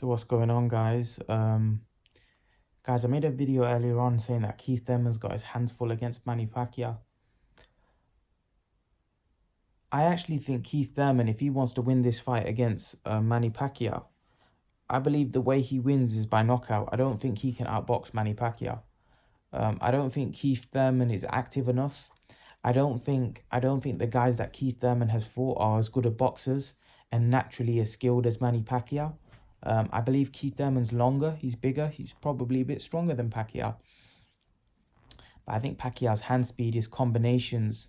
So what's going on, guys? Guys, I made a video earlier on saying that Keith Thurman's got his hands full against Manny Pacquiao. I actually think Keith Thurman, if he wants to win this fight against Manny Pacquiao, I believe the way he wins is by knockout. I don't think he can outbox Manny Pacquiao. I don't think Keith Thurman is active enough. I don't think the guys that Keith Thurman has fought are as good a boxers and naturally as skilled as Manny Pacquiao. I believe Keith Thurman's longer, he's bigger, he's probably a bit stronger than Pacquiao. But I think Pacquiao's hand speed, his combinations,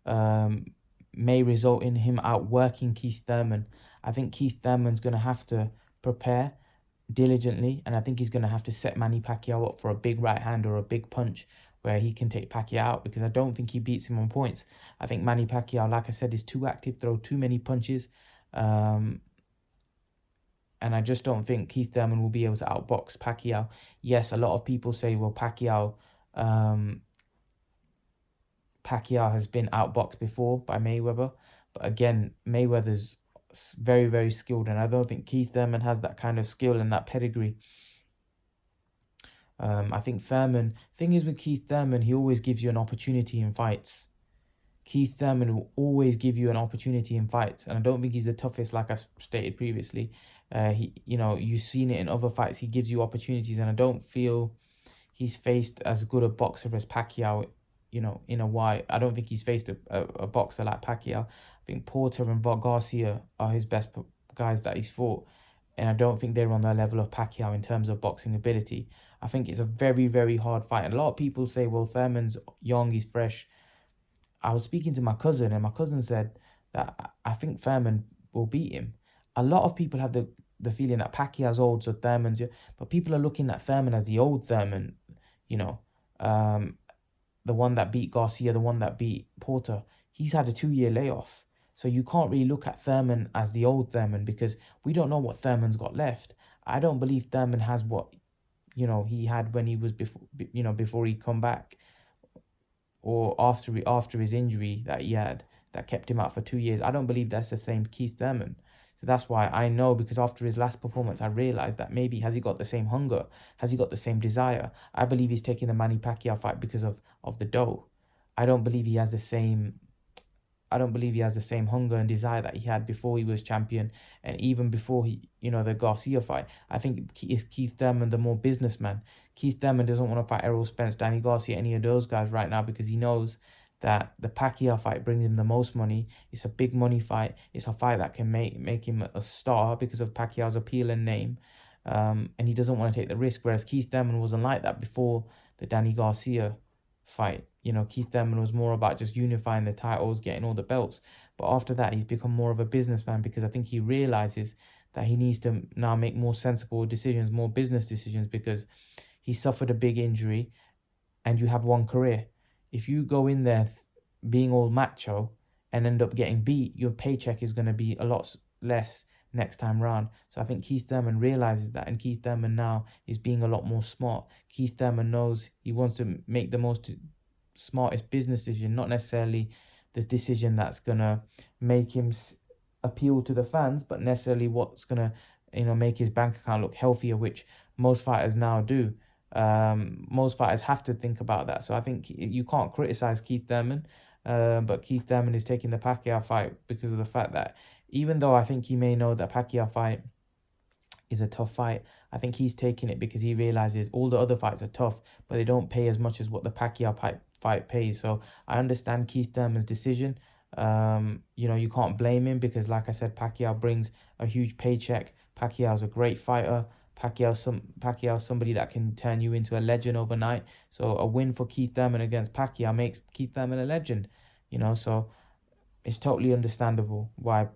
may result in him outworking Keith Thurman. I think Keith Thurman's going to have to prepare diligently, and I think he's going to have to set Manny Pacquiao up for a big right hand or a big punch where he can take Pacquiao out, because I don't think he beats him on points. I think Manny Pacquiao, like I said, is too active, throw too many punches, and I just don't think Keith Thurman will be able to outbox Pacquiao. Yes, a lot of people say, well, Pacquiao has been outboxed before by Mayweather, but again, Mayweather's very, very skilled, and I don't think Keith Thurman has that kind of skill and that pedigree. I think Thurman, thing is with Keith Thurman, he always gives you an opportunity in fights. Keith Thurman will always give you an opportunity in fights, and I don't think he's the toughest, like I stated previously. You've seen it in other fights. He gives you opportunities, and I don't feel he's faced as good a boxer as Pacquiao. In a while, I don't think he's faced a boxer like Pacquiao. I think Porter and Garcia are his best guys that he's fought, and I don't think they're on the level of Pacquiao in terms of boxing ability. I think it's a very, very hard fight. And a lot of people say, well, Thurman's young, he's fresh. I was speaking to my cousin, and my cousin said that I think Thurman will beat him. A lot of people have the feeling that Pacquiao's old, so Thurman's young, but people are looking at Thurman as the old Thurman, the one that beat Garcia, the one that beat Porter. He's had a 2-year layoff. So you can't really look at Thurman as the old Thurman, because we don't know what Thurman's got left. I don't believe Thurman has what, he had when he was before he come back, or after his injury that he had that kept him out for 2 years. I don't believe that's the same Keith Thurman. So that's why I know, because after his last performance, I realized that maybe has he got the same hunger? Has he got the same desire? I believe he's taking the Manny Pacquiao fight because of the dough. I don't believe he has the same hunger and desire that he had before he was champion, and even before the Garcia fight. I think Keith Thurman the more businessman. Keith Thurman doesn't want to fight Errol Spence, Danny Garcia, any of those guys right now, because he knows that the Pacquiao fight brings him the most money. It's a big money fight. It's a fight that can make him a star because of Pacquiao's appeal and name. And he doesn't want to take the risk, whereas Keith Thurman wasn't like that before the Danny Garcia fight. Keith Thurman was more about just unifying the titles, getting all the belts. But after that, he's become more of a businessman, because I think he realizes that he needs to now make more sensible decisions, more business decisions, because he suffered a big injury and you have one career. If you go in there being all macho and end up getting beat, your paycheck is going to be a lot less next time round. So I think Keith Thurman realizes that, and Keith Thurman now is being a lot more smart. Keith Thurman knows he wants to make the smartest business decision, not necessarily the decision that's going to make him appeal to the fans, but necessarily what's going to make his bank account look healthier, which most fighters now do. Most fighters have to think about that. So I think you can't criticize Keith Thurman, but Keith Thurman is taking the Pacquiao fight because of the fact that, even though I think he may know that Pacquiao fight is a tough fight, I think he's taking it because he realizes all the other fights are tough, but they don't pay as much as what the Pacquiao fight pays. So I understand Keith Thurman's decision. You can't blame him, because like I said, Pacquiao brings a huge paycheck. Pacquiao's a great fighter. Pacquiao's somebody that can turn you into a legend overnight. So a win for Keith Thurman against Pacquiao makes Keith Thurman a legend. So it's totally understandable why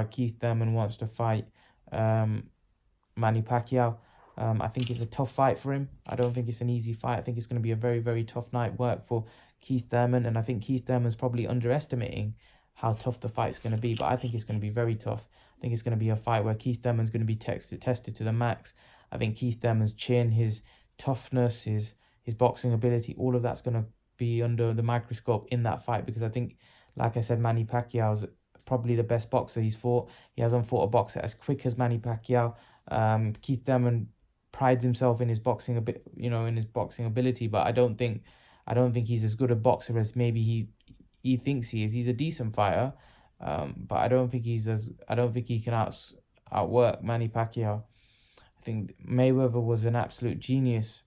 Keith Thurman wants to fight Manny Pacquiao. I think it's a tough fight for him. I don't think it's an easy fight. I think it's going to be a very, very tough night work for Keith Thurman, and I think Keith Thurman's probably underestimating how tough the fight's going to be, but I think it's going to be very tough. I think it's going to be a fight where Keith Thurman's going to be tested to the max. I think Keith Thurman's chin, his toughness, his boxing ability, all of that's going to be under the microscope in that fight, because I think, like I said, Manny Pacquiao's probably the best boxer he's fought. He hasn't fought a boxer as quick as Manny Pacquiao. Keith Thurman prides himself in his boxing a bit, in his boxing ability, but I don't think he's as good a boxer as maybe he thinks he is. He's a decent fighter, but I don't think he can outwork Manny Pacquiao. I think Mayweather was an absolute genius,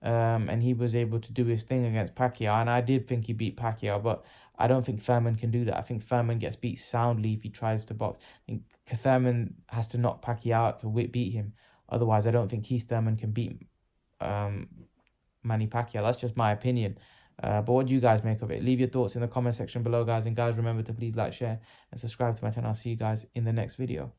and he was able to do his thing against Pacquiao, and I did think he beat Pacquiao, but I don't think Thurman can do that. I think Thurman gets beat soundly if he tries to box. I think Thurman has to knock Pacquiao out to beat him. Otherwise, I don't think Keith Thurman can beat um, Manny Pacquiao. That's just my opinion. But what do you guys make of it? Leave your thoughts in the comment section below, guys. And guys, remember to please like, share, and subscribe to my channel. I'll see you guys in the next video.